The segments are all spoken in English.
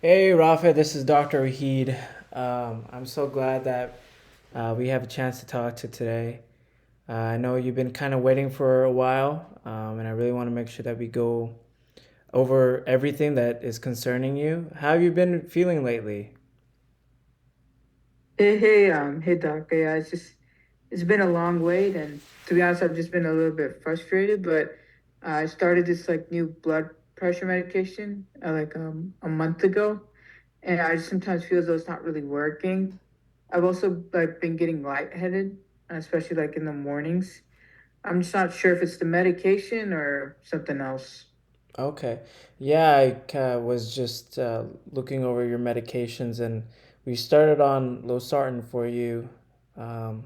Hey Rafa, this is Dr. Rahid. I'm so glad that we have a chance to talk to today. I know you've been kind of waiting for a while, and I really want to make sure that we go over everything that is concerning you. How have you been feeling lately? Hey, Doctor. Yeah, it's been a long wait, and to be honest, I've just been a little bit frustrated. But I started this like new blood pressure medication a month ago, and I sometimes feel as though it's not really working. I've also like been getting lightheaded, especially like in the mornings. I'm just not sure if it's the medication or something else. Okay. Yeah, I was just looking over your medications, and we started on losartan for you um,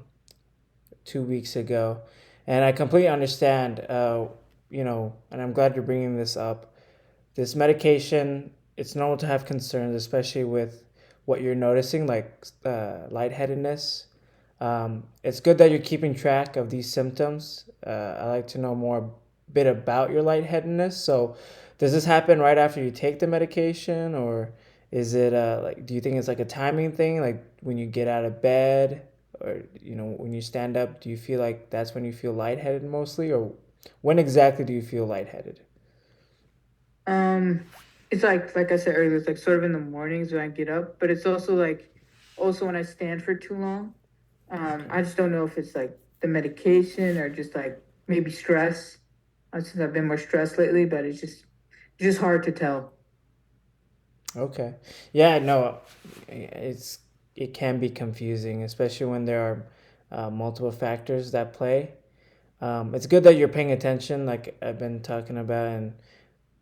2 weeks ago. And I completely understand, and I'm glad you're bringing this up. This medication, it's normal to have concerns, especially with what you're noticing, like lightheadedness. It's good that you're keeping track of these symptoms. I like to know more bit about your lightheadedness. So, does this happen right after you take the medication, or is it like? Do you think it's like a timing thing, like when you get out of bed, or when you stand up? Do you feel like that's when you feel lightheaded mostly, or when exactly do you feel lightheaded? Um, it's like I said earlier, it's like sort of in the mornings when I get up, but it's also like also when I stand for too long. Okay. I just don't know if it's like the medication or just like maybe stress. Since I've been more stressed lately, but it's just hard to tell. Okay. Yeah, no, it's it can be confusing, especially when there are multiple factors that play. It's good that you're paying attention, like I've been talking about, and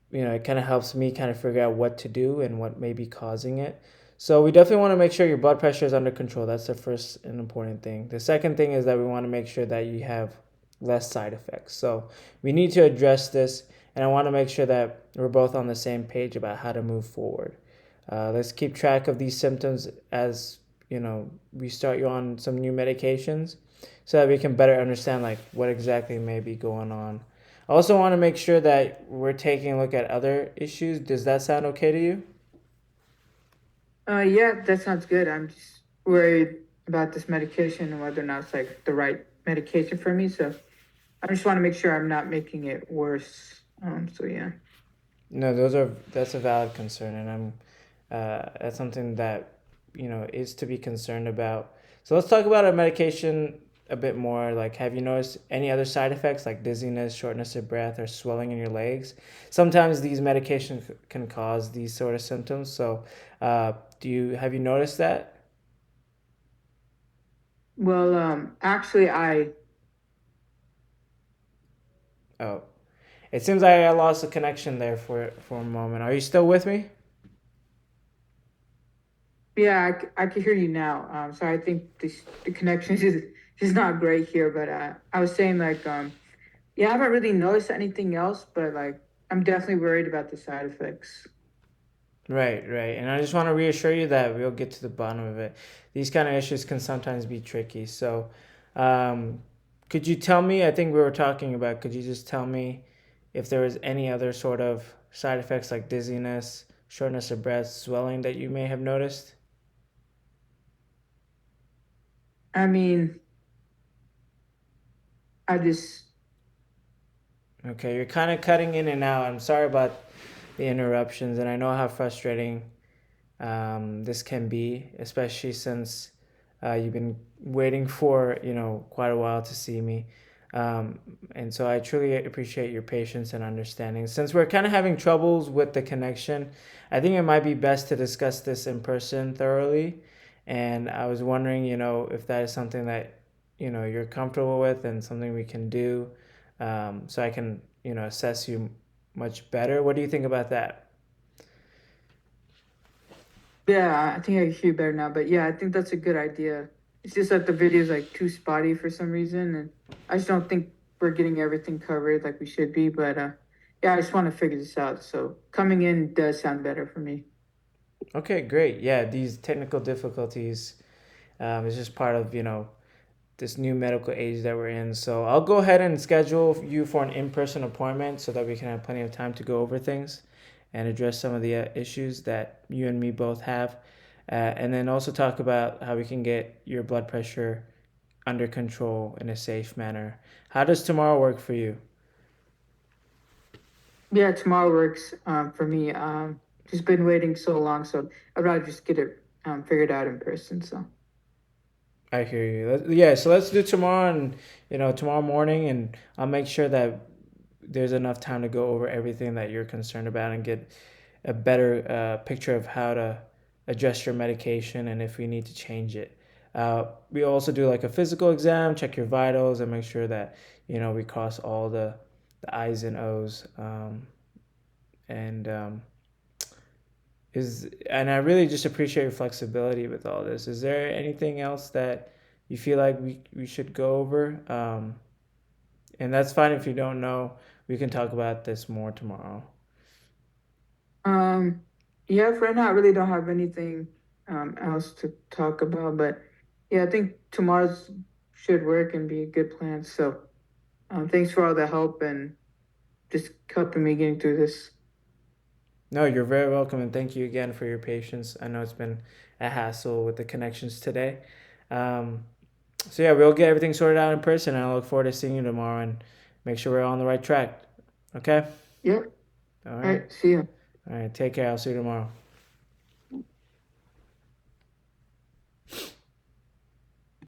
it kind of helps me kind of figure out what to do and what may be causing it. So we definitely want to make sure your blood pressure is under control. That's the first and important thing. The second thing is that we want to make sure that you have less side effects. So we need to address this, and I want to make sure that we're both on the same page about how to move forward. Let's keep track of these symptoms as we start you on some new medications, so that we can better understand like what exactly may be going on. I also want to make sure that we're taking a look at other issues. Does that sound okay to you? Yeah, that sounds good. I'm just worried about this medication and whether or not it's like the right medication for me. So I just want to make sure I'm not making it worse. So yeah. No, that's a valid concern, and I'm that's something that is to be concerned about. So let's talk about a medication a bit more. Like, have you noticed any other side effects like dizziness, shortness of breath, or swelling in your legs? Sometimes these medications can cause these sort of symptoms. So, do you have you noticed that? Well, actually, I Oh, it seems like I lost the connection there for a moment. Are you still with me? yeah, I can hear you now. So I think the connection is just not great here. But I was saying yeah, I haven't really noticed anything else, but like I'm definitely worried about the side effects. Right, right. And I just want to reassure you that we'll get to the bottom of it. These kind of issues can sometimes be tricky. So, um, could you tell me? I think we were talking about, could you just tell me if there was any other sort of side effects like dizziness, shortness of breath, swelling that you may have noticed? I mean, I just Okay, you're kind of cutting in and out. I'm sorry about the interruptions, and I know how frustrating this can be, especially since you've been waiting for quite a while to see me. Um, and so I truly appreciate your patience and understanding. Since we're kind of having troubles with the connection, I think it might be best to discuss this in person thoroughly. And I was wondering, if that is something that you're comfortable with and something we can do, so I can assess you much better. What do you think about that? yeah, I think I hear you better now. But yeah, I think that's a good idea. It's just that the video is like too spotty for some reason, and I just don't think we're getting everything covered like we should be. But yeah, I just want to figure this out. So coming in does sound better for me. Okay, great. Yeah, these technical difficulties is just part of this new medical age that we're in. So I'll go ahead and schedule you for an in-person appointment so that we can have plenty of time to go over things, and address some of the issues that you and me both have. And then also talk about how we can get your blood pressure under control in a safe manner. How does tomorrow work for you? Yeah, tomorrow works for me. Just been waiting so long, so I'd rather just get it figured out in person. So I hear you. Yeah, so let's do tomorrow, and tomorrow morning, and I'll make sure that there's enough time to go over everything that you're concerned about and get a better picture of how to adjust your medication and if we need to change it. We also do like a physical exam, check your vitals, and make sure that we cross all the I's and O's. And is and I really just appreciate your flexibility with all this. Is there anything else that you feel like we should go over? And that's fine if you don't know. We can talk about this more tomorrow. um, yeah, for right now, I really don't have anything else to talk about. But yeah, I think tomorrow's should work and be a good plan. So thanks for all the help and just helping me getting through this. No, you're very welcome, and thank you again for your patience. I know it's been a hassle with the connections today. Um, so yeah, we'll get everything sorted out in person, and I look forward to seeing you tomorrow and make sure we're on the right track. Okay. Yep. All All right. right. See you. All right. Take care. I'll see you tomorrow.